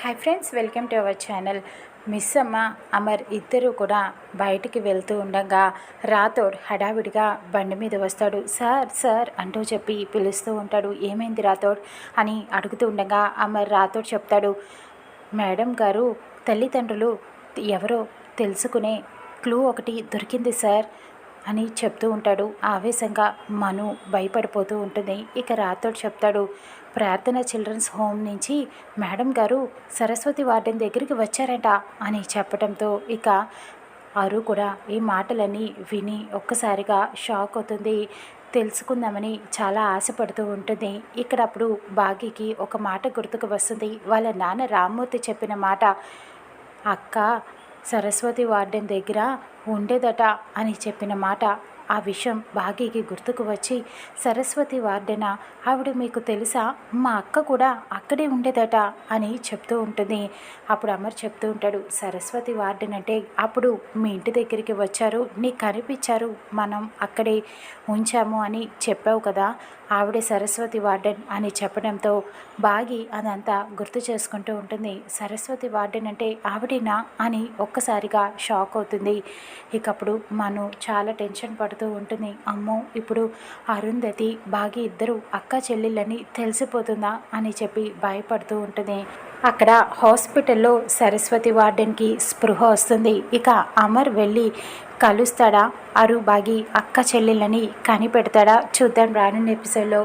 Hi friends, welcome to our channel. Miss అమ్మ, అమర్ ఇద్దరు కూడా బయటికి వెళ్తూ ఉండగా రాథోడ్ హడావిడిగా బండి మీద వస్తాడు. సార్ సార్ అంటూ చెప్పి పిలుస్తూ ఉంటాడు. ఏమైంది రాథోడ్ అని అడుగుతూ ఉండగా అమర్ రాథోడ్ చెప్తాడు, మేడం గారు తల్లిదండ్రులు ఎవరో తెలుసుకునే క్లూ ఒకటి దొరికింది సార్ అని చెప్తూ ఉంటాడు. ఆవేశంగా మను భయపడిపోతూ ఉంటుంది. ఇక రాథోడ్ చెప్తాడు, ప్రార్థన చిల్డ్రన్స్ హోమ్ నుంచి మేడం గారు సరస్వతి వార్డెన్ దగ్గరికి వచ్చారట అని చెప్పడంతో ఇక అరు కూడా ఈ మాటలన్నీ విని ఒక్కసారిగా షాక్ అవుతుంది. తెలుసుకుందామని చాలా ఆశపడుతూ ఉంటుంది. ఇక్కడ అప్పుడు బాగీకి ఒక మాట గుర్తుకు వస్తుంది. వాళ్ళ నాన్న రామ్మూర్తి చెప్పిన మాట, అక్క సరస్వతి వార్డెన్ దగ్గర ఉండేదట అని చెప్పిన మాట. ఆ విషయం బాగీకి గుర్తుకు వచ్చి, సరస్వతి వార్డెనా, ఆవిడ మీకు తెలుసా, మా అక్క కూడా అక్కడే ఉండేదట అని చెప్తూ ఉంటుంది. అప్పుడు అమర్ చెప్తూ ఉంటాడు, సరస్వతి వార్డెన్ అంటే అప్పుడు మీ ఇంటి దగ్గరికి వచ్చారు, నీకు కనిపించారు, మనం అక్కడే ఉంచాము అని చెప్పావు కదా, ఆవిడే సరస్వతి వార్డెన్ అని చెప్పడంతో బాగి అదంతా గుర్తు చేసుకుంటూ ఉంటుంది. సరస్వతి వార్డెన్ అంటే ఆవిడేనా అని ఒక్కసారిగా షాక్ అవుతుంది. ఇకప్పుడు మను చాలా టెన్షన్ పడుతూ ఉంటుంది. అమ్మో, ఇప్పుడు అరుంధతి బాగి ఇద్దరు అక్క చెల్లెళ్ళని తెలిసిపోతుందా అని చెప్పి భయపడుతూ ఉంటుంది. అక్కడ హాస్పిటల్లో సరస్వతి వార్డెన్కి స్పృహ వస్తుంది. ఇక అమర్ వెళ్ళి కలుస్తాడా, అరు బాగి అక్క చెల్లెళ్ళని కనిపెడతాడా, చూద్దాం రానున్న ఎపిసోడ్లో.